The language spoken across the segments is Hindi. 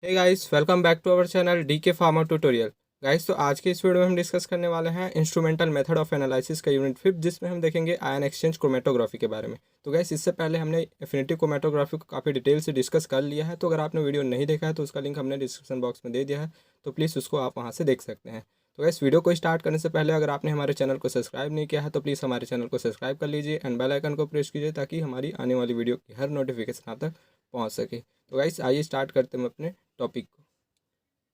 Hey guys, welcome back to our channel DK farmer tutorial. Guys, तो आज के इस वीडियो में हम डिस्कस करने वाले हैं इंस्ट्रूमेंटल मेथड ऑफ एनालिसिस का यूनिट 5, जिसमें हम देखेंगे आयन एक्सचेंज क्रोमेटोग्राफी के बारे में। तो गाइस, इससे पहले हमने एफिनिटी क्रोमेटोग्राफी को काफ़ी डिटेल से डिस्कस कर लिया है। तो अगर आपने वीडियो नहीं देखा है तो उसका लिंक हमने डिस्क्रिप्शन बॉक्स में दे दिया है, तो प्लीज़ उसको आप वहाँ से देख सकते हैं। तो गाइस, वीडियो को स्टार्ट करने से पहले अगर आपने हमारे चैनल को सब्सक्राइब नहीं किया है तो प्लीज़ हमारे चैनल को सब्सक्राइब कर लीजिए एंड बेल आइकन को प्रेस कीजिए ताकि हमारी आने वाली वीडियो की हर नोटिफिकेशन आप तक पहुँच सके। तो गाइस, आइए स्टार्ट करते हैं अपने टॉपिक को।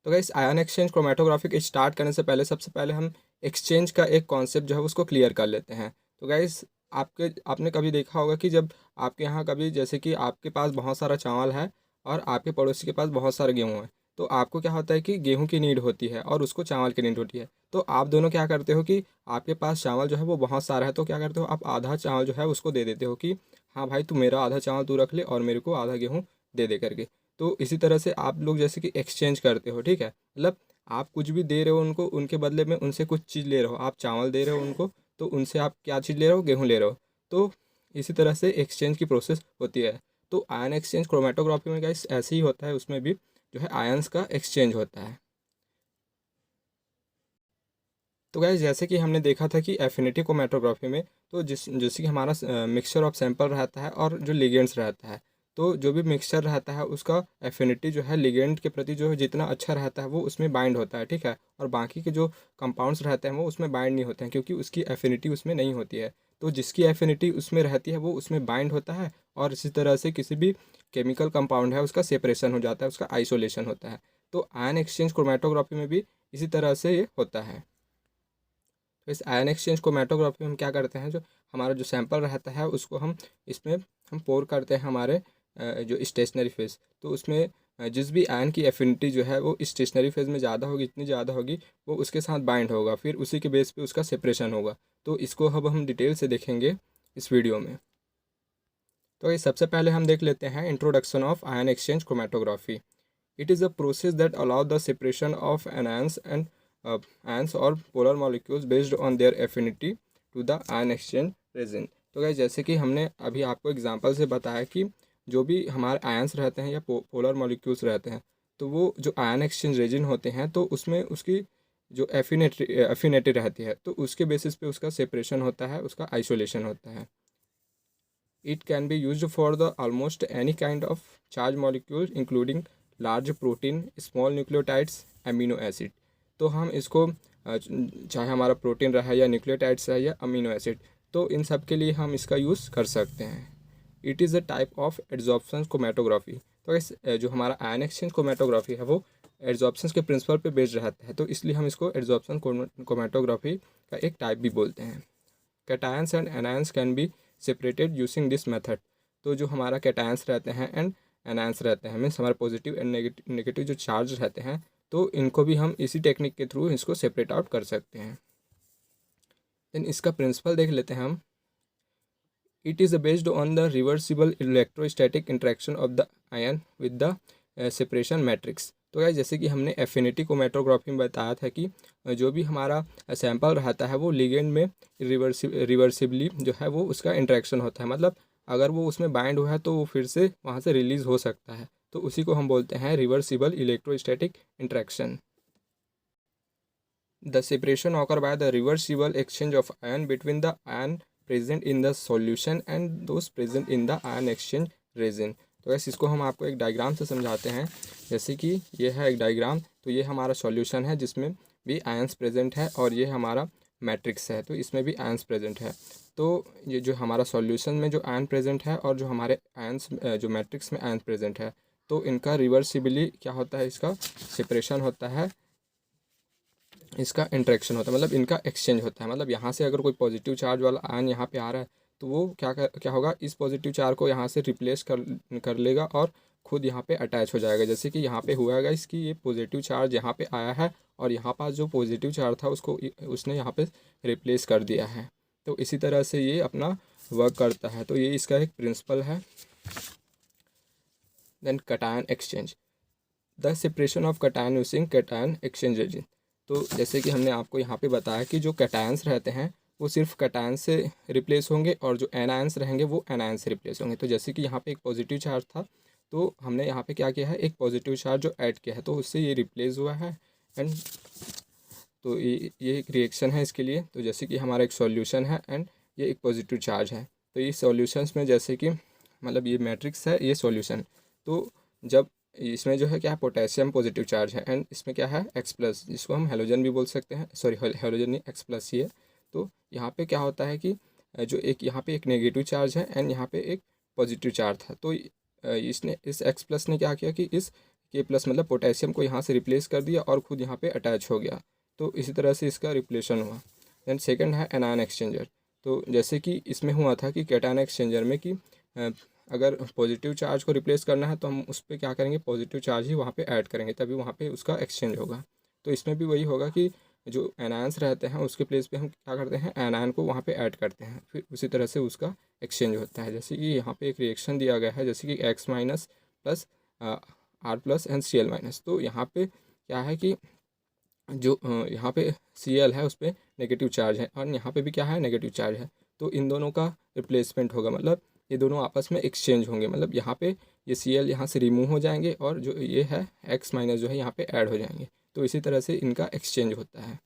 तो गाइस, आयन एक्सचेंज क्रोमेटोग्राफी के स्टार्ट करने से पहले सबसे पहले हम एक्सचेंज का एक कॉन्सेप्ट जो है उसको क्लियर कर लेते हैं। तो गाइस, आपने कभी देखा होगा कि जब आपके यहाँ कभी जैसे कि आपके पास बहुत सारा चावल है और आपके पड़ोसी के पास बहुत सारा गेहूँ है, तो आपको क्या होता है कि गेहूँ की नीड होती है और उसको चावल की नीड होती है। तो आप दोनों क्या करते हो कि आपके पास चावल जो है वो बहुत सारा है, तो क्या करते हो, आप आधा चावल जो है उसको दे देते हो कि हाँ भाई, तू मेरा आधा चावल तू रख ले और मेरे को आधा गेहूँ दे दे करके। तो इसी तरह से आप लोग जैसे कि एक्सचेंज करते हो, ठीक है। मतलब आप कुछ भी दे रहे हो उनको, उनके बदले में उनसे कुछ चीज़ ले रहे हो। आप चावल दे रहे हो उनको, तो उनसे आप क्या चीज़ ले रहे हो, गेहूँ ले रहे हो। तो इसी तरह से एक्सचेंज की प्रोसेस होती है। तो आयन एक्सचेंज क्रोमेटोग्राफी में गाइस ऐसे ही होता है, उसमें भी जो है आयंस का एक्सचेंज होता है। तो गाइस, जैसे कि हमने देखा था कि एफिनिटी क्रोमेटोग्राफी में तो जैसे कि हमारा मिक्सचर ऑफ सैंपल रहता है और जो लिगेंड्स रहता है, तो जो भी मिक्सचर रहता है उसका एफिनिटी जो है लिगेंड के प्रति जो है जितना अच्छा रहता है वो उसमें बाइंड होता है, ठीक है। और बाकी के जो कंपाउंड्स रहते हैं वो उसमें बाइंड नहीं होते हैं, क्योंकि उसकी एफिनिटी उसमें नहीं होती है। तो जिसकी एफिनिटी उसमें रहती है वो उसमें बाइंड होता है, और इसी तरह से किसी भी केमिकल कंपाउंड है उसका सेपरेशन हो जाता है, उसका आइसोलेशन होता है। तो आयन एक्सचेंज क्रोमेटोग्राफी में भी इसी तरह से ये होता है। तो इस आयन एक्सचेंज क्रोमेटोग्राफी में हम क्या करते हैं, जो हमारा जो सैंपल रहता है उसको इसमें हम पोर करते हैं हमारे जो स्टेशनरी फेज। तो उसमें जिस भी आयन की एफिनिटी जो है वो स्टेशनरी फेज में ज़्यादा होगी, इतनी ज़्यादा होगी, वो उसके साथ बाइंड होगा, फिर उसी के बेस पे उसका सेपरेशन होगा। तो इसको अब हम डिटेल से देखेंगे इस वीडियो में। तो ये सबसे पहले हम देख लेते हैं introduction of ion exchange chromatography. It is a process that allows the separation of anions and ions or polar molecules based on their affinity to the ion exchange resin। तो गाइस, जैसे कि हमने अभी आपको एग्जांपल से बताया कि जो भी हमारे आयंस रहते हैं या पोलर मॉलिक्यूल्स रहते हैं, तो वो जो आयन एक्सचेंज रेजिन होते हैं तो उसमें उसकी जो एफिनिटी रहती है, तो उसके बेसिस पे उसका सेपरेशन होता है, उसका आइसोलेशन होता है। It can be used for the almost any kind of charged molecule including large protein, small nucleotides, amino acid। तो हम इसको चाहे हमारा प्रोटीन रहा या न्यूक्लियोटाइड्स रहा या अमीनो एसिड, तो इन सब के लिए हम इसका यूज़ कर सकते हैं। It is a type of adsorption chromatography. तो इस जो हमारा आयन एक्सचेंज क्रोमेटोग्राफी है वो एड्जॉर्प्शन के प्रिंसिपल पे बेस्ड रहता है, तो इसलिए हम इसको एड्जॉर्प्शन क्रोमेटोग्राफी का एक टाइप भी बोलते हैं। Cations and anions can be separated using this method. तो जो हमारा कैटायंस रहते हैं एंड एनायंस रहते हैं, मीन्स हमारे पॉजिटिव एंड नेगेटिव जो चार्ज रहते हैं, तो इनको भी हम इसी टेक्निक के थ्रू इसको सेपरेट आउट कर सकते हैं। देन इसका प्रिंसिपल देख लेते हैं हम। It is based on the reversible electrostatic interaction of the ion with the separation matrix. तो क्या, जैसे कि हमने एफिनिटी क्रोमेटोग्राफी में बताया था कि जो भी हमारा सैंपल रहता है वो लिगेंड में रिवर्सिबली जो है वो उसका इंट्रैक्शन होता है, मतलब अगर वो उसमें बाइंड हुआ है तो वो फिर से वहाँ से रिलीज़ हो सकता है, तो उसी को हम बोलते हैं reversible electrostatic interaction. The separation occur by the reversible exchange of ion between the ion present in the solution and those present in the ion exchange resin। तो वैसे इसको हम आपको एक डायग्राम से समझाते हैं। जैसे कि ये है एक डायग्राम, तो ये हमारा सॉल्यूशन है जिसमें भी आयंस प्रेजेंट है, और ये हमारा मैट्रिक्स है तो इसमें भी आयंस प्रेजेंट है। तो ये जो हमारा सॉल्यूशन में जो आयन प्रेजेंट है और जो हमारे आयंस जो मैट्रिक्स में आयन प्रेजेंट है, तो इनका रिवर्सिबली क्या होता है, इसका सेपरेशन होता है, इसका इंटरेक्शन होता है, मतलब इनका एक्सचेंज होता है। मतलब यहाँ से अगर कोई पॉजिटिव चार्ज वाला आयन यहाँ पे आ रहा है तो वो क्या होगा, इस पॉजिटिव चार्ज को यहाँ से रिप्लेस कर लेगा और खुद यहाँ पे अटैच हो जाएगा। जैसे कि यहाँ पे हुआ है इसकी, ये पॉजिटिव चार्ज यहाँ पे आया है और यहाँ पास जो पॉजिटिव चार्ज था उसको उसने यहाँ पे रिप्लेस कर दिया है। तो इसी तरह से ये अपना वर्क करता है। तो ये इसका एक प्रिंसिपल है। Then cation exchange, the separation of cation using cation exchange resin. तो जैसे कि हमने आपको यहाँ पे बताया कि जो कैटायंस रहते हैं वो सिर्फ कैटायन से रिप्लेस होंगे और जो एनायंस रहेंगे वो एनायन से रिप्लेस होंगे। तो जैसे कि यहाँ पे एक पॉजिटिव चार्ज था तो हमने यहाँ पे क्या किया है, एक पॉजिटिव चार्ज जो ऐड किया है, तो उससे ये रिप्लेस हुआ है। एंड तो ये एक रिएक्शन है इसके लिए। तो जैसे कि हमारा एक सॉल्यूशन है एंड ये एक पॉजिटिव चार्ज है, तो ये सॉल्यूशंस में जैसे कि मतलब ये मैट्रिक्स है, ये सॉल्यूशन। तो जब इसमें जो है क्या है, पोटेशियम पॉजिटिव चार्ज है एंड इसमें क्या है, एक्स प्लस, जिसको हम हेलोजन भी बोल सकते हैं, सॉरी हेलोजन नहीं, एक्स प्लस ही है। तो यहाँ पे क्या होता है कि जो एक यहाँ पे एक नेगेटिव चार्ज है एंड यहाँ पे एक पॉजिटिव चार्ज था, तो इसने इस एक्स प्लस ने क्या किया कि इस के प्लस मतलब पोटेशियम को यहाँ से रिप्लेस कर दिया और खुद यहाँ पे अटैच हो गया। तो इसी तरह से इसका रिप्लेशन हुआ। देन सेकंड है एनायन एक्सचेंजर। तो जैसे कि इसमें हुआ था कि कैटायन एक्सचेंजर में कि अगर पॉजिटिव चार्ज को रिप्लेस करना है तो हम उस पर क्या करेंगे, पॉजिटिव चार्ज ही वहाँ पे ऐड करेंगे, तभी वहाँ पे उसका एक्सचेंज होगा। तो इसमें भी वही होगा कि जो एनायंस रहते हैं उसके प्लेस पे हम क्या करते हैं, एनायन को वहाँ पे ऐड करते हैं, फिर उसी तरह से उसका एक्सचेंज होता है। जैसे कि यहाँ पे एक रिएक्शन दिया गया है, जैसे कि X minus plus R plus and C L minus. तो यहाँ पे क्या है कि जो यहाँ पे सी एल है उस पर नेगेटिव चार्ज है और यहाँ पे भी क्या है, नेगेटिव चार्ज है। तो इन दोनों का रिप्लेसमेंट होगा, मतलब ये दोनों आपस में एक्सचेंज होंगे, मतलब यहाँ पे ये सी एल यहाँ से रिमूव हो जाएंगे और जो ये है एक्स माइनस जो है यहाँ पे ऐड हो जाएंगे। तो इसी तरह से इनका एक्सचेंज होता है।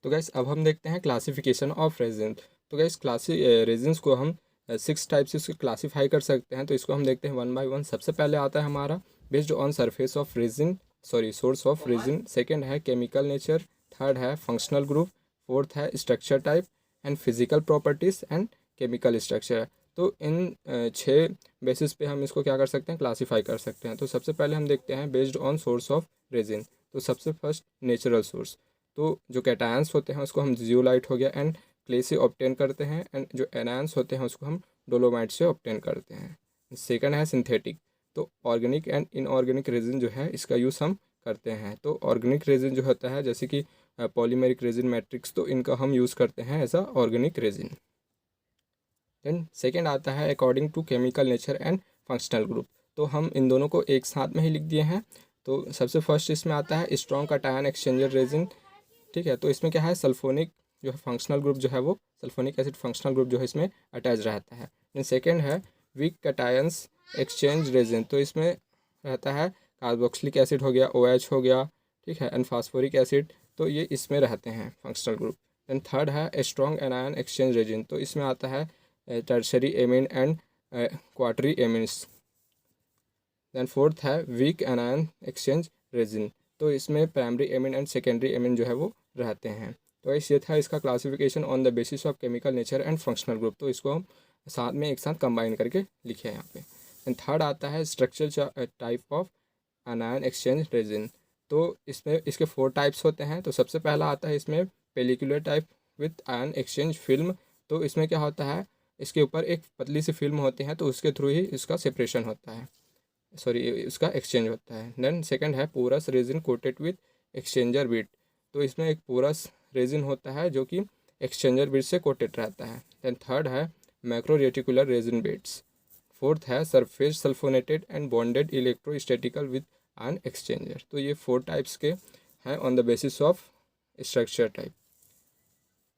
तो गैस अब हम देखते हैं क्लासिफिकेशन ऑफ रेजिन। तो गैस रेजिन्स को हम 6 टाइप से उसको क्लासीफाई कर सकते हैं। तो इसको हम देखते हैं वन बाय वन। सबसे पहले आता है हमारा based on surface of resin, sorry source of resin. Second है केमिकल नेचर। थर्ड है फंक्शनल ग्रुप। फोर्थ है structure type and physical properties and chemical structure. तो इन 6 बेसिस पे हम इसको क्या कर सकते हैं, क्लासीफाई कर सकते हैं। तो सबसे पहले हम देखते हैं based on source of resin. तो सबसे फर्स्ट नेचुरल सोर्स। तो जो कैटायंस होते हैं उसको हम जियोलाइट हो गया एंड क्ले से ऑब्टेन करते हैं, एंड जो एनायंस होते हैं उसको हम डोलोमाइट से ऑब्टेन करते हैं। सेकंड है सिंथेटिक। तो ऑर्गेनिक एंड इनऑर्गेनिक रेजिन जो है इसका यूज़ हम करते हैं। तो ऑर्गेनिक रेजिन जो होता है जैसे कि पॉलीमेरिक रेजिन, मैट्रिक्स, तो इनका हम यूज़ करते हैं as a organic resin. Then second आता है according to chemical nature and functional group. तो हम इन दोनों को एक साथ में ही लिख दिए हैं। तो सबसे फर्स्ट इसमें आता है स्ट्रॉन्ग कैटायन एक्सचेंजर रेजिन। ठीक है, तो इसमें क्या है, सल्फोनिक जो है फंक्शनल ग्रुप जो है वो सल्फोनिक एसिड फंक्शनल ग्रुप जो है इसमें अटैच रहता है। देन सेकेंड है वीक कैटायंस एक्सचेंज रेजिन। तो इसमें रहता है कार्बोक्सिलिक एसिड हो गया, OH हो गया, ठीक है, एंड फास्फोरिक एसिड। तो ये इसमें रहते हैं फंक्शनल ग्रुप। देन थर्ड है स्ट्रॉन्ग एनायन एक्सचेंज रेजिन। तो इसमें आता है tertiary amine and quaternary amines. Then fourth है वीक एनायन एक्सचेंज रेजिन। तो इसमें primary amine and secondary amine जो है वो रहते हैं। तो ये था इसका classification on the basis of chemical nature and functional group. तो इसको हम साथ में एक साथ कंबाइन करके लिखे हैं यहाँ पे। एंड थर्ड आता है structure type of anion exchange resin. तो इसमें इसके 4 टाइप्स होते हैं। तो सबसे पहला आता है इसमें pellicular type with ion exchange film. तो इसमें क्या होता है, इसके ऊपर एक पतली सी फिल्म होती है, तो उसके थ्रू ही इसका सेपरेशन होता है, सॉरी इसका एक्सचेंज होता है। देन सेकंड है porous resin coated with exchanger bead. तो इसमें एक पोरस रेजिन होता है जो कि एक्सचेंजर बीट से कोटेड रहता है। देन थर्ड है macro reticular resin beads. Fourth है surface sulfonated and bonded electrostatically with ion exchanger. तो ये 4 टाइप्स के हैं on the basis of structure type.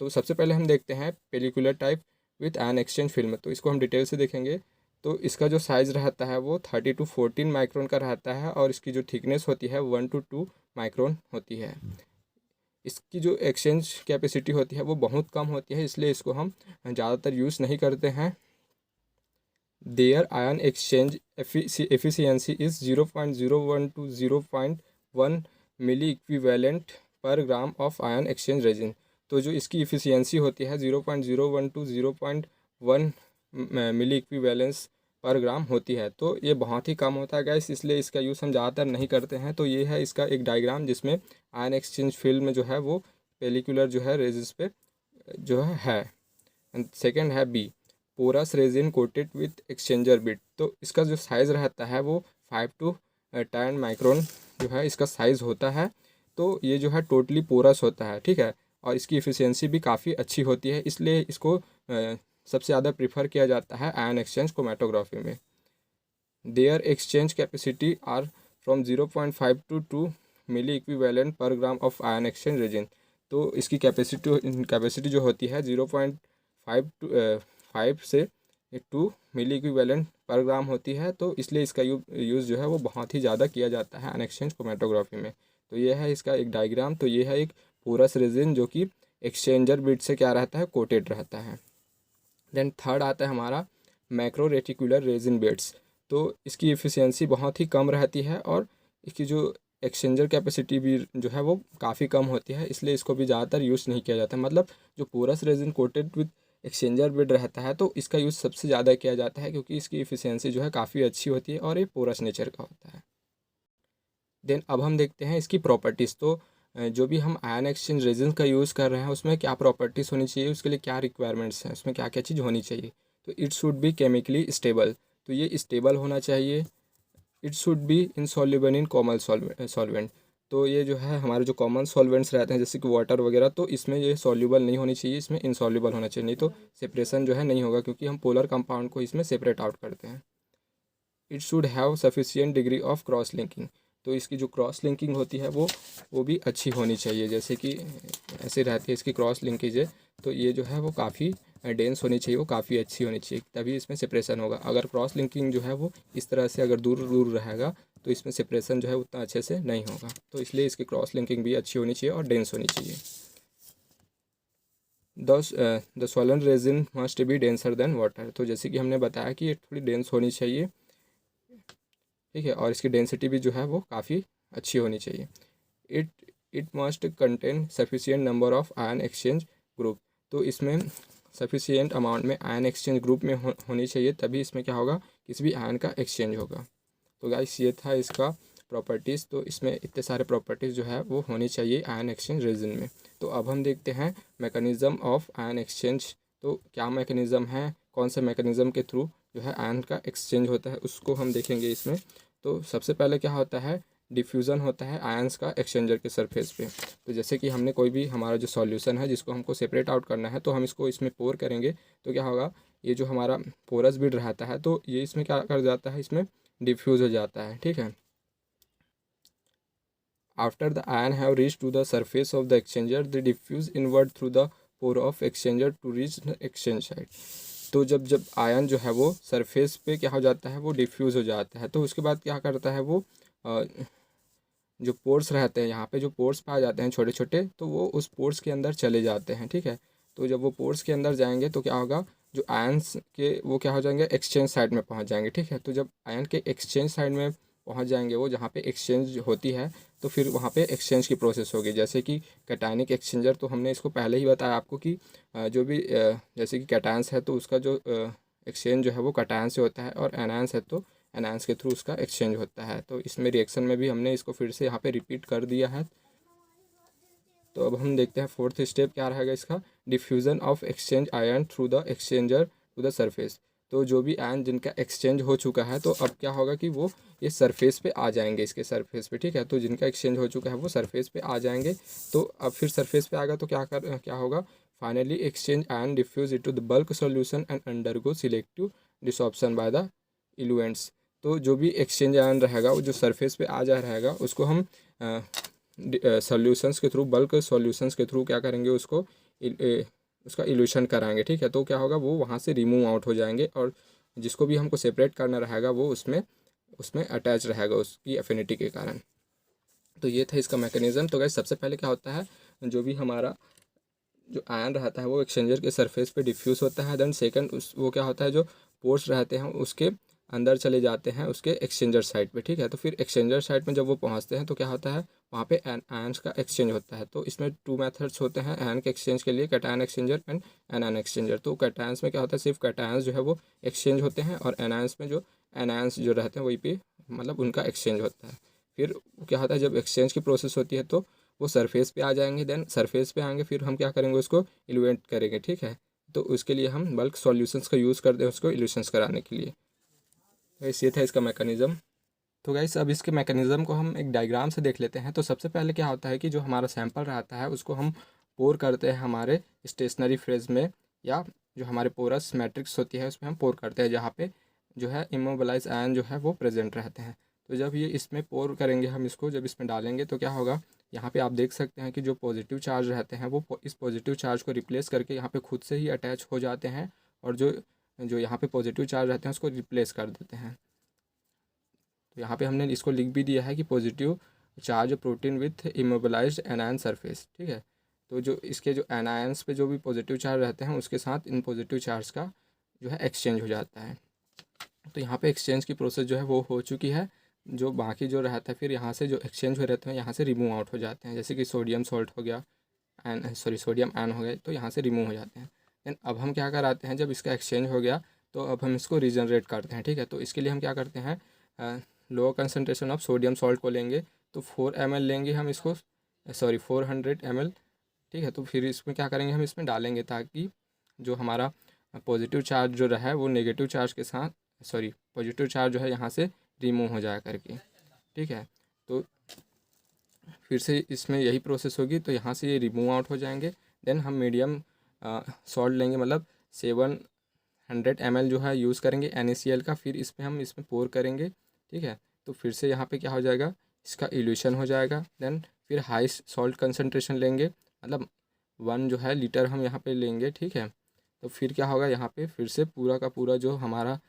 तो सबसे पहले हम देखते हैं pellicular type with ion exchange film. तो इसको हम डिटेल से देखेंगे। तो इसका जो साइज़ रहता है वो 30 to 14 माइक्रोन का रहता है और इसकी जो थिकनेस होती है 1 to 2 माइक्रोन होती है। इसकी जो एक्सचेंज कैपेसिटी होती है वो बहुत कम होती है, इसलिए इसको हम ज़्यादातर यूज़ नहीं करते हैं। Their ion exchange efficiency is 0.01 to 0.1 milliequivalent per gram of ion exchange resin. तो जो इसकी इफ़िशियंसी होती है 0.01 to 0.1 मिली इक्विवेलेंस पर ग्राम होती है। तो ये बहुत ही कम होता है गैस, इसलिए इसका यूज़ हम ज़्यादातर नहीं करते हैं। तो ये है इसका एक डायग्राम जिसमें आयन एक्सचेंज फिल्म जो है वो पेलिकुलर जो है रेजिस पे जो है। सेकेंड है B porous resin coated with exchanger bit. तो इसका जो साइज़ रहता है वो 5 to 10 माइक्रोन जो है इसका साइज़ होता है। तो ये जो है टोटली पोरस होता है, ठीक है, और इसकी इफ़िशियंसी भी काफ़ी अच्छी होती है, इसलिए इसको सबसे ज़्यादा प्रीफर किया जाता है आयन एक्सचेंज क्रोमैटोग्राफी में। Their exchange capacity are from 0.5 to 2 milliequivalent per gram of ion exchange resin. तो इसकी कैपेसिटी जो होती है 0.5 से 2 मिली इक्विवेलेंट पर ग्राम होती है, तो इसलिए इसका यूज़ जो है वो बहुत ही ज़्यादा किया जाता है अनएक्सचेंज क्रोमेटोग्राफी में। तो ये है इसका एक डायग्राम। तो ये है एक पोरस रेजिन जो कि एक्सचेंजर बिट से क्या रहता है, कोटेड रहता है। देन थर्ड आता है हमारा मैक्रो रेटिकुलर रेजिन बेड्स। तो इसकी एफिशिएंसी बहुत ही कम रहती है और इसकी जो एक्सचेंजर कैपेसिटी भी जो है वो काफ़ी कम होती है, इसलिए इसको भी ज़्यादातर यूज़ नहीं किया जाता है। मतलब जो porous resin coated with exchanger bed रहता है तो इसका यूज़ सबसे ज़्यादा किया जाता है, क्योंकि इसकी एफिशिएंसी जो है काफ़ी अच्छी होती है और ये पोरस नेचर का होता है। देन अब हम देखते हैं इसकी प्रॉपर्टीज़। तो जो भी हम आयन एक्सचेंज रेजिन का यूज़ कर रहे हैं उसमें क्या प्रॉपर्टीज़ होनी चाहिए, उसके लिए क्या रिक्वायरमेंट्स हैं, उसमें क्या क्या चीज़ होनी चाहिए। तो it should be chemically stable, तो ये स्टेबल होना चाहिए। It should be insoluble in common solvent, तो ये जो है हमारे जो कॉमन सॉल्वेंट्स रहते हैं जैसे कि वाटर वगैरह, तो इसमें ये सॉल्युबल नहीं होनी चाहिए, इसमें इनसॉल्युबल होना चाहिए, नहीं तो सेपरेशन जो है नहीं होगा, क्योंकि हम पोलर कंपाउंड को इसमें सेपरेट आउट करते हैं। It should have sufficient degree of cross linking, तो इसकी जो क्रॉस लिंकिंग होती है वो भी अच्छी होनी चाहिए, जैसे कि ऐसे रहती है इसकी क्रॉस लिंकेज है, तो ये जो है वो काफ़ी डेंस होनी चाहिए, वो काफ़ी अच्छी होनी चाहिए, तभी इसमें सेपरेशन होगा। अगर क्रॉस लिंकिंग जो है वो इस तरह से अगर दूर दूर रहेगा तो इसमें सेपरेशन जो है उतना अच्छे से नहीं होगा, तो इसलिए इसकी क्रॉस लिंकिंग भी अच्छी होनी चाहिए और डेंस होनी चाहिए। The swollen resin must be denser than water, तो जैसे कि हमने बताया कि ये थोड़ी डेंस होनी चाहिए, ठीक है, और इसकी डेंसिटी भी जो है वो काफ़ी अच्छी होनी चाहिए। It it must contain sufficient number of ion exchange group, तो इसमें सफिशिएंट अमाउंट में आयन एक्सचेंज ग्रुप में होनी चाहिए, तभी इसमें क्या होगा, किसी भी आयन का एक्सचेंज होगा। तो गाइस ये था इसका प्रॉपर्टीज़, तो इसमें इतने सारे प्रॉपर्टीज़ जो है वो होनी चाहिए आयन एक्सचेंज रेजिन में। तो अब हम देखते हैं मैकेनिज़्म ऑफ आयन एक्सचेंज, तो क्या मैकेनिज़्म है, कौन से मैकेनिज़्म के थ्रू जो है आयन का एक्सचेंज होता है उसको हम देखेंगे इसमें। तो सबसे पहले क्या होता है, डिफ्यूज़न होता है आयंस का एक्सचेंजर के सरफेस पे। तो जैसे कि हमने कोई भी हमारा जो सॉल्यूशन है जिसको हमको सेपरेट आउट करना है, तो हम इसको इसमें पोर करेंगे, तो क्या होगा, ये जो हमारा पोरस बिड रहता है तो ये इसमें क्या कर जाता है, इसमें डिफ्यूज़ हो जाता है, ठीक है। After the ion have reach to the surface of the exchanger the diffuse inward through the pore of exchanger to reach the exchange side. तो जब जब आयन जो है वो सरफेस पे क्या हो जाता है, वो डिफ्यूज़ हो जाता है, तो उसके बाद क्या करता है वो जो पोर्स रहते हैं, यहाँ पे जो पोर्स पाए जाते हैं छोटे छोटे, तो वो उस पोर्स के अंदर चले जाते हैं, ठीक है। तो जब वो पोर्स के अंदर जाएंगे तो क्या होगा, जो आयंस के वो क्या हो जाएंगे, एक्सचेंज साइड में पहुँच जाएंगे, ठीक है। तो जब आयन के एक्सचेंज साइड में पहुँच जाएंगे वो, जहाँ पे एक्सचेंज होती है, तो फिर वहाँ पे एक्सचेंज की प्रोसेस होगी, जैसे कि कैटायनिक एक्सचेंजर, तो हमने इसको पहले ही बताया आपको कि जो भी जैसे कि कैटायंस है तो उसका जो एक्सचेंज जो है वो कैटायन से होता है, और एनायंस है तो एनायंस के थ्रू उसका एक्सचेंज होता है। तो इसमें रिएक्शन में भी हमने इसको फिर से यहाँ पे रिपीट कर दिया है। तो अब हम देखते हैं फोर्थ स्टेप क्या रहेगा इसका, diffusion of exchange ion through the exchanger to the surface. तो जो भी आयन जिनका एक्सचेंज हो चुका है, तो अब क्या होगा कि वो ये सरफेस पे आ जाएंगे, इसके सरफेस पे, ठीक है। तो जिनका एक्सचेंज हो चुका है वो सरफेस पे आ जाएंगे, तो अब फिर सरफेस पे आएगा तो क्या होगा, finally exchange ion diffuse into the bulk solution and undergo selective desorption by the eluents. तो जो भी एक्सचेंज आयन रहेगा वो जो सरफेस पे आ जा रहेगा उसको हम सॉल्यूशंस के थ्रू, बल्क सॉल्यूशंस के थ्रू क्या करेंगे, उसको उसका इल्यूशन कराएंगे, ठीक है। तो क्या होगा, वो वहाँ से रिमूव आउट हो जाएंगे, और जिसको भी हमको सेपरेट करना रहेगा वो उसमें उसमें अटैच रहेगा उसकी एफिनिटी के कारण। तो ये था इसका मैकेनिज़्म। तो गाइस सबसे पहले क्या होता है, जो भी हमारा जो आयन रहता है वो एक्सचेंजर के सरफेस पे डिफ्यूज़ होता है। देन सेकंड वो क्या होता है, जो पोर्स रहते हैं उसके अंदर चले जाते हैं उसके एक्सचेंजर साइड पे, ठीक है। तो फिर एक्सचेंजर साइड में जब वो पहुंचते हैं तो क्या होता है, वहाँ पे आयन्स का एक्सचेंज होता है। तो इसमें टू मेथड्स होते हैं आयन के एक्सचेंज के लिए, cation exchanger and anion exchanger. तो कैटायंस में क्या होता है, सिर्फ कैटायंस जो है वो एक्सचेंज होते हैं, और एनायंस में जो एनायंस जो रहते हैं वही पे मतलब उनका एक्सचेंज होता है। फिर क्या होता है, जब एक्सचेंज की प्रोसेस होती है तो वो सरफेस पे आ जाएंगे, देन सरफेस पे आएंगे, फिर हम क्या करेंगे, उसको इल्यूएंट करेंगे, ठीक है। तो उसके लिए हम बल्क सॉल्यूशंस का यूज़ करते हैं उसको इल्यूशंस कराने के लिए। गाइस ये था इसका मैकेनिज़्म। तो गाइस अब इसके मैकेनिज़्म को हम एक डायग्राम से देख लेते हैं। तो सबसे पहले क्या होता है कि जो हमारा सैंपल रहता है उसको हम पोर करते हैं हमारे स्टेशनरी फेज में, या जो हमारे पोरस मैट्रिक्स होती है उसमें हम पोर करते हैं, जहाँ पे जो है इमोबिलाइज आयन जो है वो प्रेजेंट रहते हैं। तो जब ये इसमें पोर करेंगे हम इसको, जब इसमें डालेंगे तो क्या होगा, यहाँ पे आप देख सकते हैं कि जो पॉजिटिव चार्ज रहते हैं वो इस पॉजिटिव चार्ज को रिप्लेस करके यहाँ पे खुद से ही अटैच हो जाते हैं, और जो जो यहाँ पे पॉजिटिव चार्ज रहते हैं उसको रिप्लेस कर देते हैं। तो यहाँ पे हमने इसको लिख भी दिया है कि positive charge protein with immobilized anion surface, ठीक है। तो जो इसके जो एनायंस पे जो भी पॉजिटिव चार्ज रहते हैं उसके साथ इन पॉजिटिव चार्ज का जो है एक्सचेंज हो जाता है। तो यहाँ पे एक्सचेंज की प्रोसेस जो है वो हो चुकी है। जो बाकी जो रहता है फिर यहाँ से जो एक्सचेंज हुए रहते हैं यहाँ से रिमूव आउट हो जाते हैं, जैसे कि सोडियम सॉल्ट हो गया, सोडियम आयन हो गए, तो यहाँ से रिमूव हो जाते हैं। देन अब हम क्या कराते हैं, जब इसका एक्सचेंज हो गया तो अब हम इसको रीजनरेट करते हैं, ठीक है। तो इसके लिए हम क्या करते हैं, lower concentration of sodium salt को लेंगे, तो 4 ml लेंगे हम इसको, 400 ml, ठीक है। तो फिर इसमें क्या करेंगे, हम इसमें डालेंगे ताकि जो हमारा पॉजिटिव चार्ज जो रहा है वो नेगेटिव चार्ज के साथ, पॉजिटिव चार्ज जो है यहाँ से रिमूव हो जाया करके, ठीक है। तो फिर से इसमें यही प्रोसेस होगी, तो यहाँ से ये रिमूव आउट हो जाएंगे। देन हम मीडियम सॉल्ट लेंगे, मतलब 700 ml जो है यूज़ करेंगे NaCl का, फिर इसमें हम इसमें पोर करेंगे, ठीक है। तो फिर से यहाँ पे क्या हो जाएगा, इसका इल्यूशन हो जाएगा। देन फिर हाई सॉल्ट कंसनट्रेशन लेंगे, मतलब 1 जो है लीटर हम यहाँ पे लेंगे, ठीक है। तो फिर क्या होगा, यहाँ पे फिर से पूरा का पूरा जो हमारा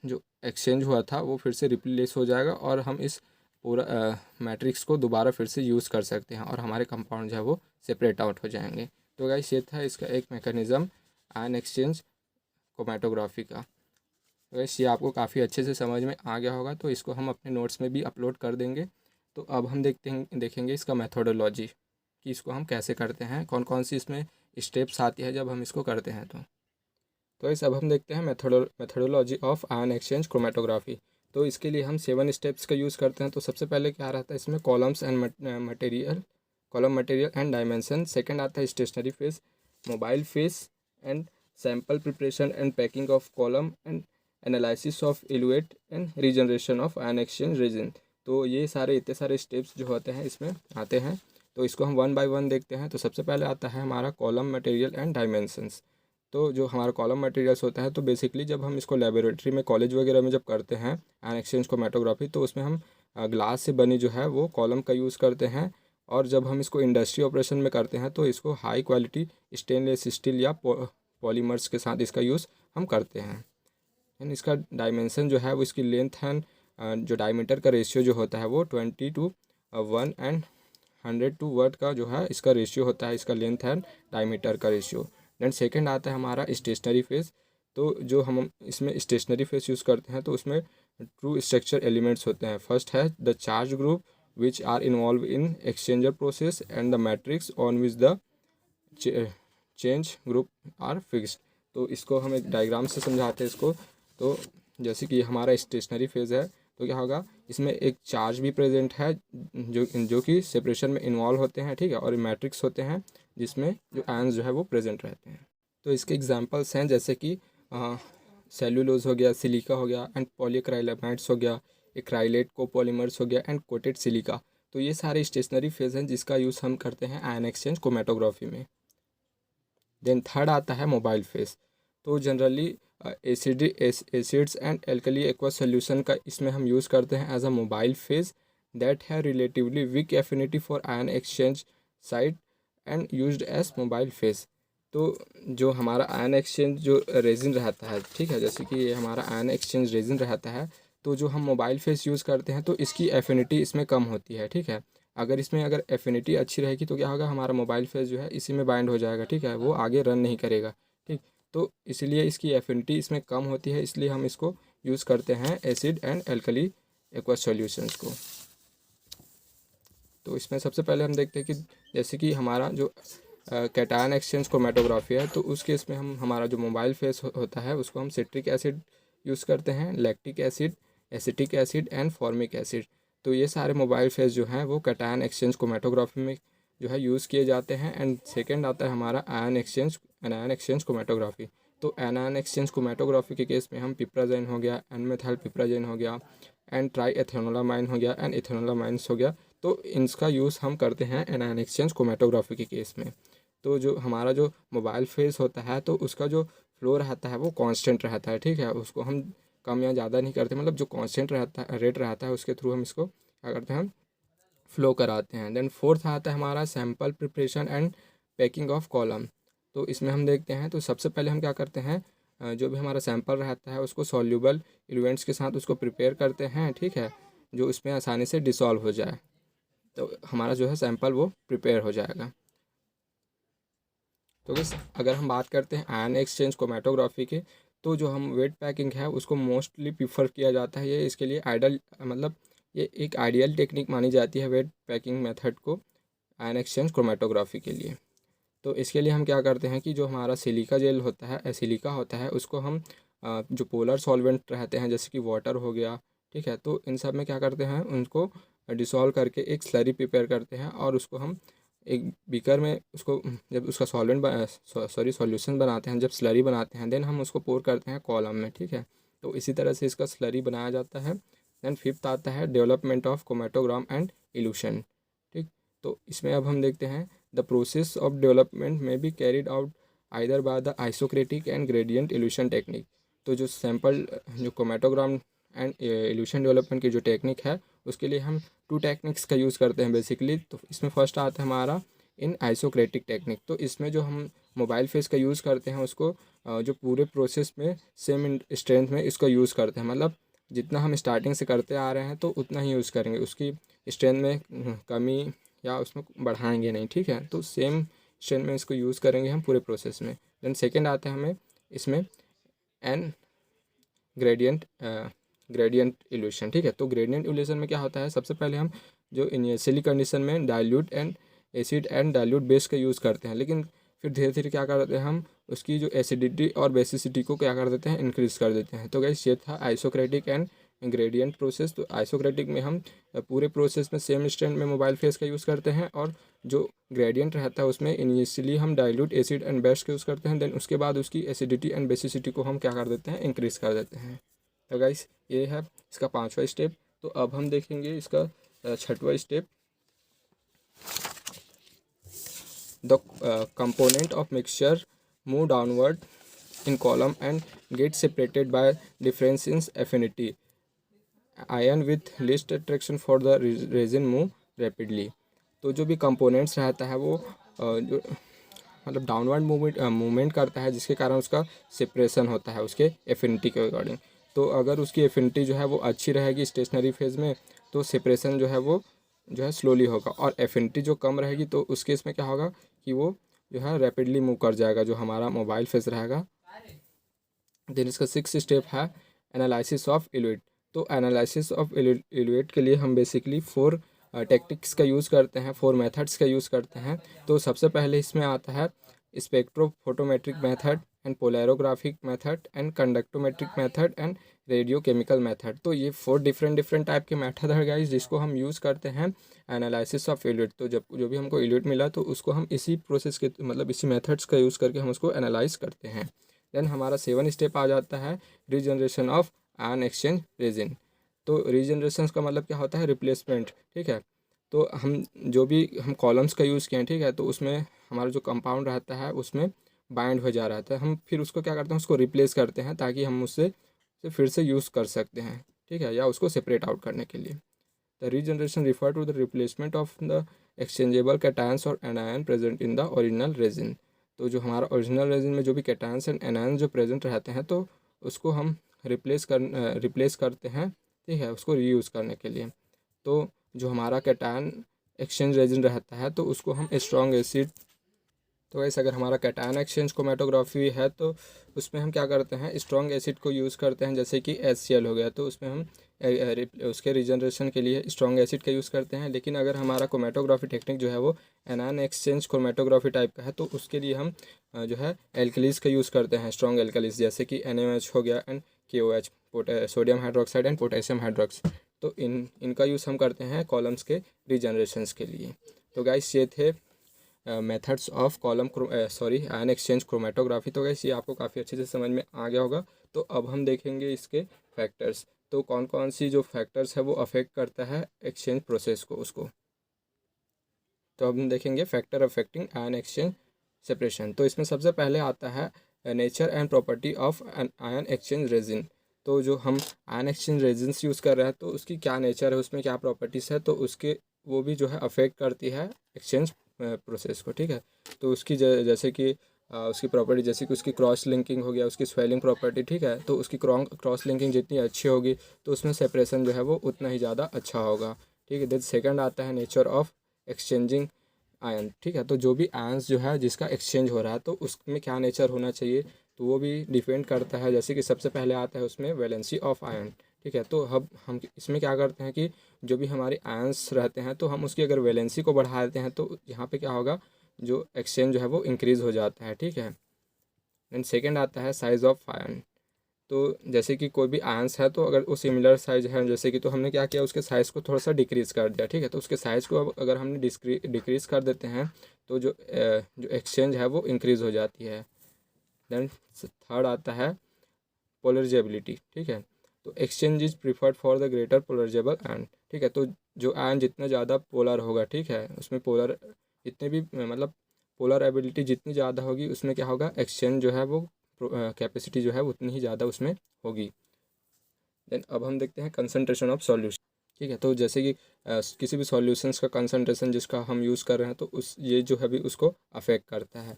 जो एक्सचेंज हुआ था वो फिर से रिप्लेस हो जाएगा और हम इस पूरा मैट्रिक्स को दोबारा फिर से यूज़ कर सकते हैं और हमारे कंपाउंड जो है वो सेपरेट आउट हो जाएंगे। तो गाइस ये था इसका एक मैकेनिज़्म आयन एक्सचेंज क्रोमैटोग्राफी का। तो गाइस ये आपको काफ़ी अच्छे से समझ में आ गया होगा, तो इसको हम अपने नोट्स में भी अपलोड कर देंगे। तो अब हम देखेंगे इसका मेथोडोलॉजी कि इसको हम कैसे करते हैं, कौन कौन सी इसमें स्टेप्स आती है जब हम इसको करते हैं। तो इस अब हम देखते हैं methodology of ion exchange chromatography. तो इसके लिए हम 7 स्टेप्स का यूज़ करते हैं। तो सबसे पहले क्या रहता है इसमें, columns and material, column material and dimension. Second आता है stationary phase, mobile phase and sample preparation and packing of column and analysis of eluate and regeneration of ion exchange resin. तो ये सारे इतने सारे स्टेप्स जो होते हैं इसमें आते हैं। तो इसको हम 1 बाय 1 देखते हैं। तो सबसे पहले आता है हमारा कॉलम मटेरियल एंड डायमेंशंस। तो जो हमारा कॉलम मटेरियल्स होता है, तो बेसिकली जब हम इसको लेबोरेटरी में, कॉलेज वगैरह में जब करते हैं आयन एक्सचेंज क्रोमैटोग्राफी, तो उसमें हम ग्लास से बनी जो है वो कॉलम का यूज़ करते हैं। और जब हम इसको इंडस्ट्री ऑपरेशन में करते हैं तो इसको हाई क्वालिटी स्टेनलेस स्टील या पॉलीमर्स के साथ इसका यूज़ हम करते हैं। एंड इसका डायमेंशन जो है वो, इसकी लेंथ एंड जो डायमीटर का रेशियो जो होता है वो 20:1 एंड 100:1 का जो है इसका रेशियो होता है, इसका लेंथ एंड डायमीटर का रेशियो। देन सेकंड आता है हमारा स्टेशनरी फेज। तो जो हम इसमें स्टेशनरी फेज यूज़ करते हैं तो उसमें ट्रू स्ट्रक्चर एलिमेंट्स होते हैं। फर्स्ट है the charge group which are involve in exchanger process and the matrix on which the change group are fixed. तो इसको हम एक डायग्राम से समझाते हैं इसको। तो जैसे कि हमारा स्टेशनरी फेज है, तो क्या होगा, इसमें एक चार्ज भी प्रेजेंट है जो कि सेपरेशन में इन्वॉल्व होते हैं, ठीक है। और मैट्रिक्स होते हैं जिसमें जो आयंस जो है वो प्रेजेंट रहते हैं। तो इसके एग्जांपल्स हैं जैसे कि सेल्यूलोज हो गया, सिलिका हो गया एंड पॉलीक्राइलेमाइड्स हो गया, एक्राइलेट कोपॉलीमर्स हो गया एंड कोटेड सिलिका। तो ये सारे स्टेशनरी फेज हैं जिसका यूज़ हम करते हैं आयन एक्सचेंज क्रोमैटोग्राफी में। देन थर्ड आता है मोबाइल फेज। तो generally acids and alkali aqueous solution का इसमें हम यूज़ करते हैं as a mobile phase that है relatively weak affinity for ion exchange site and used as mobile phase. तो जो हमारा आयन एक्सचेंज जो रेजिन रहता है, ठीक है, जैसे कि ये हमारा आयन एक्सचेंज रेजिन रहता है, तो जो हम मोबाइल फेज यूज़ करते हैं तो इसकी एफिनिटी इसमें कम होती है, ठीक है। अगर एफिनिटी अच्छी रहेगी तो क्या होगा, हमारा मोबाइल फेज जो है इसी में बाइंड हो जाएगा, ठीक है, वो आगे रन नहीं करेगा, ठीक। तो इसलिए इसकी एफिनिटी इसमें कम होती है, इसलिए हम इसको यूज़ करते हैं acid and alkali aqueous solutions को। तो इसमें सबसे पहले हम देखते हैं कि जैसे कि हमारा जो कैटायन एक्सचेंज क्रोमैटोग्राफी है, तो उस केस में हम हमारा जो मोबाइल फेज होता है उसको हम सिट्रिक एसिड यूज़ करते हैं, lactic acid, acetic acid and formic acid. तो ये सारे मोबाइल फेज जो हैं वो कैटायन एक्सचेंज क्रोमैटोग्राफी में जो है यूज़ किए जाते हैं। एंड सेकेंड आता है हमारा आयन एक्सचेंज क्रोमैटोग्राफी। तो एनायन एक्सचेंज क्रोमैटोग्राफी के केस में हम पिप्राज़ाइन हो गया, एन मेथाइल पिप्राज़ाइन हो गया एंड ट्राई एथेनोलामाइन हो गया एंड इथेनोलामाइंस हो गया। तो इनका यूज़ हम करते हैं एनायन एक्सचेंज क्रोमैटोग्राफी के केस में। तो जो हमारा जो मोबाइल फेज होता है तो उसका जो फ्लो रहता है वो कांस्टेंट रहता है, ठीक है, उसको हम कम या ज़्यादा नहीं करते, मतलब जो कांस्टेंट रहता है, रेट रहता है, उसके थ्रू हम इसको क्या करते हैं, फ्लो कराते हैं। देन फोर्थ आता है हमारा sample preparation and packing of column. तो इसमें हम देखते हैं, तो सबसे पहले हम क्या करते हैं, जो भी हमारा सैंपल रहता है उसको सॉल्यूबल इलेमेंट्स के साथ उसको प्रिपेयर करते हैं, ठीक है, जो उसमें आसानी से डिसॉल्व हो जाए, तो हमारा जो है सैंपल वो प्रिपेयर हो जाएगा। तो बस अगर हम बात करते हैं आयन एक्सचेंज क्रोमेटोग्राफी के, तो जो हम वेट पैकिंग है उसको मोस्टली प्रीफर किया जाता है। ये इसके लिए आइडल मतलब ये एक आइडियल टेक्निक मानी जाती है वेट पैकिंग मेथड को आयन एक्सचेंज क्रोमेटोग्राफी के लिए। तो इसके लिए हम क्या करते हैं कि जो हमारा सिलिका जेल होता है, सिलिका होता है, उसको हम जो पोलर सॉल्वेंट रहते हैं जैसे कि वाटर हो गया, ठीक है, तो इन सब में क्या करते हैं उनको डिसॉल्व करके एक स्लरी प्रिपेयर करते हैं और उसको हम एक बीकर में उसको जब उसका सॉल्यूशन बनाते हैं, जब स्लरी बनाते हैं, देन हम उसको पोर करते हैं कॉलम में, ठीक है। तो इसी तरह से इसका स्लरी बनाया जाता है। देन फिफ्थ आता है development of chromatogram and evolution, ठीक। तो इसमें अब हम देखते हैं द प्रोसेस ऑफ डेवलपमेंट में be carried out either by the आइसोक्रेटिक and gradient evolution technique. तो जो सैंपल जो क्रोमेटोग्राम एंड इल्यूशन डेवलपमेंट की जो टेक्निक है उसके लिए हम टू टेक्निक्स का यूज़ करते हैं बेसिकली। तो इसमें फर्स्ट आता है हमारा इन आइसोक्रेटिक टेक्निक। तो इसमें जो हम मोबाइल फेस का यूज़ करते हैं उसको जो पूरे प्रोसेस में सेम स्ट्रेंथ में इसका यूज़ करते हैं, मतलब जितना हम स्टार्टिंग से करते आ रहे हैं तो उतना ही यूज़ करेंगे, उसकी स्ट्रेंथ में कमी या उसमें बढ़ाएंगे नहीं, ठीक है। तो सेम स्ट्रेंथ में इसको यूज़ करेंगे हम पूरे प्रोसेस में। देन सेकेंड आता है हमें इसमें एन ग्रेडियंट इल्यूशन, ठीक है। तो ग्रेडियंट इल्यूशन में क्या होता है, सबसे पहले हम जो इनिशियली कंडीशन में dilute and acid and dilute base का यूज़ करते हैं, लेकिन फिर धीरे धीरे क्या करते हैं हम उसकी जो एसिडिटी और बेसिसिटी को क्या कर देते हैं, इंक्रीज़ कर देते हैं। तो गाइस ये था आइसोक्रेटिक एंड ग्रेडियंट प्रोसेस। तो आइसोक्रेटिक में हम पूरे प्रोसेस में सेम स्ट्रेंथ में मोबाइल फेस का यूज़ करते हैं, और जो ग्रेडियंट रहता है उसमें इनिशियली हम डाइल्यूट एसिड एंड बेस का यूज़ करते हैं, देन उसके बाद उसकी एसिडिटी एंड बेसिसिटी को हम क्या कर देते हैं, इंक्रीज़ कर देते हैं। तो गाइस ये है इसका पांचवा स्टेप। तो अब हम देखेंगे इसका छठवां step, the component of mixture move downward in column and get separated by difference in affinity, ion with list attraction for the resin move rapidly. तो जो भी कंपोनेंट्स रहता है वो जो मतलब डाउनवर्ड मूवमेंट करता है, जिसके कारण उसका सेपरेशन होता है उसके एफिनिटी के अकॉर्डिंग। तो अगर उसकी एफिनिटी जो है वो अच्छी रहेगी स्टेशनरी फेज में, तो सेपरेशन जो है वो जो है स्लोली होगा, और एफिनिटी जो कम रहेगी तो उस केस में क्या होगा कि वो जो है रैपिडली मूव कर जाएगा जो हमारा मोबाइल फेज रहेगा। देन इसका सिक्स स्टेप है एनालिसिस ऑफ इल्यूट। तो एनालिसिस ऑफ इल्यूट के लिए हम बेसिकली फोर टेक्टिक्स का यूज़ करते हैं, फोर मेथड्स का यूज़ करते हैं। तो सबसे पहले इसमें आता है spectrophotometric method and polarographic method and conductometric method and radio chemical method. तो ये फोर डिफरेंट टाइप के मेथड है गाइस, जिसको हम यूज़ करते हैं एनालिसिस ऑफ इल्यूट। तो जब जो भी हमको इल्यूट मिला तो उसको हम इसी प्रोसेस के मतलब इसी मेथड्स का यूज़ करके हम उसको एनालाइज करते हैं। देन हमारा सेवन स्टेप आ जाता है regeneration of ion exchange resin. तो रीजनरेशन का मतलब क्या होता है, रिप्लेसमेंट, ठीक है। तो हम जो भी हम कॉलम्स का यूज़ किए हैं, ठीक है, तो उसमें हमारा जो कंपाउंड रहता है उसमें बाइंड हो जा रहा था, हम फिर उसको क्या करते हैं, उसको रिप्लेस करते हैं ताकि हम उससे फिर से यूज़ कर सकते हैं, ठीक है, या उसको सेपरेट आउट करने के लिए। The regeneration refer to the replacement of the exchangeable cations और anion present in the original resin. तो जो हमारा ओरिजिनल रेजिन में जो भी कैटायंस एंड एनायन जो प्रेजेंट रहते हैं तो उसको हम रिप्लेस करते हैं, ठीक है, उसको रीयूज़ करने के लिए। तो जो हमारा कैटायन एक्सचेंज रेजिन रहता है तो उसको हम स्ट्रॉन्ग एसिड, तो वैसे अगर हमारा कैटायन एक्सचेंज क्रोमेटोग्राफी है तो उसमें हम क्या करते हैं, स्ट्रॉन्ग एसिड को यूज़ करते हैं, जैसे कि HCl हो गया, तो उसमें हम उसके रिजनरेशन के लिए स्ट्रॉन्ग एसिड का यूज़ करते हैं। लेकिन अगर हमारा क्रोमेटोग्राफी टेक्निक जो है वो एनायन एक्सचेंज क्रोमेटोग्राफी टाइप का है तो उसके लिए हम जो है एल्कलीज का यूज़ करते हैं, स्ट्रॉन्ग एल्कलीज, जैसे कि NaOH हो गया and KOH, sodium hydroxide and potassium hydroxide. तो इनका यूज़ हम करते हैं कॉलम्स के रिजनरेशंस के लिए। तो गाइस ये थे methods of ion exchange chromatography. तो गाइस ये आपको काफ़ी अच्छे से समझ में आ गया होगा। तो अब हम देखेंगे इसके फैक्टर्स, तो कौन कौन सी जो फैक्टर्स है वो अफेक्ट करता है एक्सचेंज प्रोसेस को उसको। तो अब हम देखेंगे factor affecting ion exchange separation. तो इसमें सबसे पहले आता है nature and property of an ion exchange resin. तो जो हम आयन एक्सचेंज रेजिन्स यूज़ कर रहे हैं तो उसकी क्या नेचर है, उसमें क्या प्रॉपर्टीज़ है, तो उसके वो भी जो है अफेक्ट करती है एक्सचेंज प्रोसेस को, ठीक है। तो उसकी जैसे कि उसकी प्रॉपर्टी, जैसे कि उसकी क्रॉस लिंकिंग हो गया, उसकी स्वेलिंग प्रॉपर्टी, ठीक है। तो उसकी क्रॉस लिंकिंग जितनी अच्छी होगी तो उसमें सेपरेशन जो है वो उतना ही ज़्यादा अच्छा होगा, ठीक है। देन सेकंड आता है नेचर ऑफ एक्सचेंजिंग आयन, ठीक है। तो जो भी आयंस जो है जिसका एक्सचेंज हो रहा है तो उसमें क्या नेचर होना चाहिए, तो वो भी डिपेंड करता है। जैसे कि सबसे पहले आता है उसमें वैलेंसी ऑफ आयन, ठीक है। तो अब हम इसमें क्या करते हैं कि जो भी हमारे आयंस रहते हैं तो हम उसकी अगर वैलेंसी को बढ़ा देते हैं तो यहाँ पे क्या होगा, जो एक्सचेंज जो है वो इंक्रीज़ हो जाता है, ठीक है। देन सेकेंड आता है साइज़ ऑफ आयन। तो जैसे कि कोई भी आयंस है तो अगर वो सिमिलर साइज है जैसे कि, तो हमने क्या किया, उसके साइज़ को थोड़ा सा डिक्रीज़ कर दिया, ठीक है। तो उसके साइज़ को अब अगर हमने डिक्रीज़ कर देते हैं तो जो एक्सचेंज है वो इंक्रीज़ हो जाती है। देन थर्ड आता है पोलराइजेबिलिटी, ठीक है। तो exchange is preferred for the greater polarisable ion, ठीक है। तो जो आयन जितना ज़्यादा पोलर होगा, ठीक है, उसमें पोलर जितने भी मतलब पोलर एबिलिटी जितनी ज़्यादा होगी उसमें क्या होगा, एक्सचेंज जो है वो कैपेसिटी जो है उतनी ही ज़्यादा उसमें होगी। देन अब हम देखते हैं कंसंट्रेशन ऑफ सॉल्यूशन, ठीक है। तो जैसे कि किसी भी सॉल्यूशंस का कंसंट्रेशन जिसका हम यूज़ कर रहे हैं तो उस ये जो है भी उसको अफेक्ट करता है।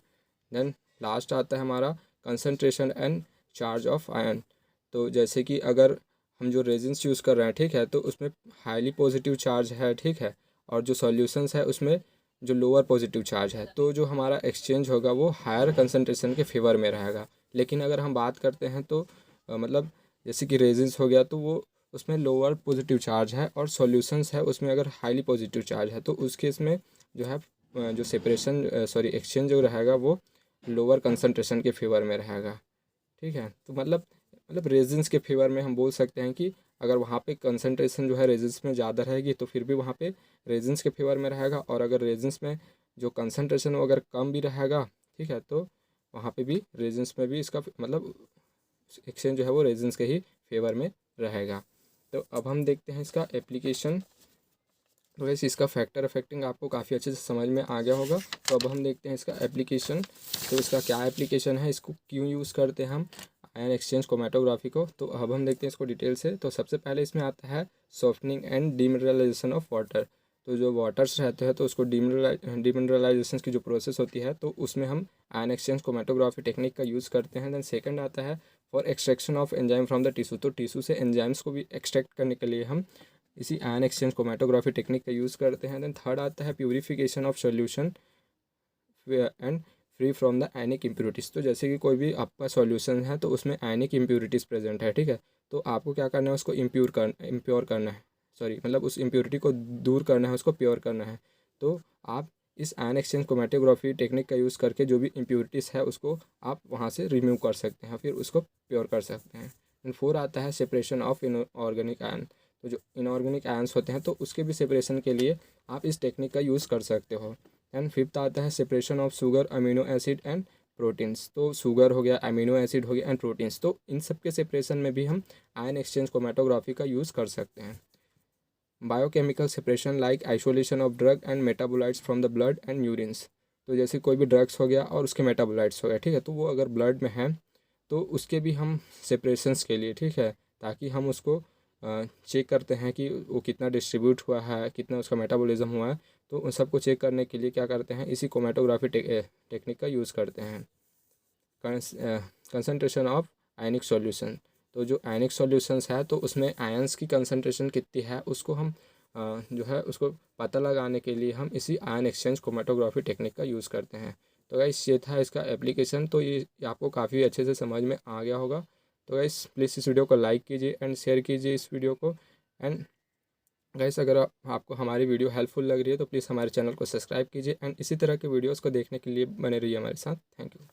देन लास्ट आता है हमारा concentration and charge of ion. तो जैसे कि अगर हम जो रेजिन्स यूज़ कर रहे हैं, ठीक है, तो उसमें हाईली पॉजिटिव चार्ज है, ठीक है, और जो सॉल्यूशंस है उसमें जो लोअर पॉजिटिव चार्ज है, तो जो हमारा एक्सचेंज होगा वो हायर कंसंट्रेशन के फेवर में रहेगा। लेकिन अगर हम बात करते हैं तो मतलब जैसे कि रेजिन्स हो गया तो वो उसमें लोअर पॉजिटिव चार्ज है और सॉल्यूशंस है उसमें अगर हाईली पॉजिटिव चार्ज है तो उस केस में जो है जो सेपरेशन एक्सचेंज जो रहेगा वो लोअर कंसंट्रेशन के फेवर में रहेगा, ठीक है। तो मतलब रेजिन्स के फेवर में हम बोल सकते हैं कि अगर वहाँ पे कंसंट्रेशन जो है रेजिन्स में ज़्यादा रहेगी तो फिर भी वहाँ पे रेजिन्स के फेवर में रहेगा, और अगर रेजिन्स में जो कंसंट्रेशन वो अगर कम भी रहेगा, ठीक है, तो वहाँ पे भी रेजिन्स में भी इसका मतलब एक्सचेंज जो है वो रेजिन्स के ही फेवर में रहेगा। तो अब हम देखते हैं इसका एप्लीकेशन। तो वैसे इसका फैक्टर अफेक्टिंग आपको काफ़ी अच्छे से समझ में आ गया होगा। तो अब हम देखते हैं इसका एप्लीकेशन। तो इसका क्या एप्लीकेशन है, इसको क्यों यूज़ करते हैं हम आयन एक्सचेंज क्रोमैटोग्राफी को, तो अब हम देखते हैं इसको डिटेल से। तो सबसे पहले इसमें आता है softening and demineralisation of water. तो जो वाटर्स रहते हैं तो उसको डीमिनरलाइजेशन की जो प्रोसेस होती है तो उसमें हम आयन एक्सचेंज क्रोमैटोग्राफी टेक्निक का यूज़ करते हैं। देन सेकंड आता है for extraction of enzyme from the tissue. तो टिश्यू से एंजाइम्स को भी एक्सट्रैक्ट करने के लिए हम इसी आयन एक्सचेंज क्रोमैटोग्राफी टेक्निक का यूज़ करते हैं। देन थर्ड आता है purification of solution and free from the ionic impurities. तो जैसे कि कोई भी आपका सॉल्यूशन है तो उसमें आयनिक इम्प्योरिटीज़ प्रेजेंट है, ठीक है, तो आपको क्या करना है, उसको इम्प्योर करना है, सॉरी मतलब उस इम्प्योरिटी को दूर करना है, उसको प्योर करना है। तो आप इस आयन एक्सचेंज क्रोमैटोग्राफी टेक्निक का यूज़ करके जो भी इम्प्योरिटीज़ है उसको आप वहाँ से रिमूव कर सकते हैं, फिर उसको प्योर कर सकते हैं। एंड फोर आता है सेपरेशन ऑफ इनऑर्गेनिक आयन। तो जो इनऑर्गेनिक आयंस होते हैं तो उसके भी सेपरेशन के लिए आप इस टेक्निक का यूज़ कर सकते हो। एंड फिफ्थ आता है separation of sugar, amino acid and proteins. तो शुगर हो गया, अमीनो एसिड हो गया एंड प्रोटीन्स, तो इन सब के सेपरेशन में भी हम आयन एक्सचेंज क्रोमैटोग्राफी का यूज़ कर सकते हैं। Biochemical separation like isolation of drug and metabolites from the blood and urines. तो जैसे कोई भी ड्रग्स हो गया और उसके मेटाबोलाइट्स हो गया, ठीक है, तो वो अगर ब्लड में है तो उसके भी हम सेपरेशंस के लिए, ठीक है, ताकि हम उसको चेक करते हैं कि वो कितना डिस्ट्रीब्यूट हुआ है, कितना उसका मेटाबॉलिज्म हुआ है, तो उन सबको चेक करने के लिए क्या करते हैं, इसी क्रोमैटोग्राफी टेक्निक का यूज़ करते हैं। Concentration of ionic solution. तो जो आयनिक सॉल्यूशंस है तो उसमें आयंस की कंसंट्रेशन कितनी है उसको हम जो है उसको पता लगाने के लिए हम इसी आयन एक्सचेंज क्रोमैटोग्राफी टेक्निक का यूज़ करते हैं। तो गाइस ये था इसका एप्लीकेशन। तो ये आपको काफ़ी अच्छे से समझ में आ गया होगा। तो गाइस प्लीज़ इस वीडियो को लाइक कीजिए एंड शेयर कीजिए इस वीडियो को। एंड गाइस अगर आपको हमारी वीडियो हेल्पफुल लग रही है तो प्लीज़ हमारे चैनल को सब्सक्राइब कीजिए एंड इसी तरह के वीडियोस को देखने के लिए बने रहिए हमारे साथ। Thank you.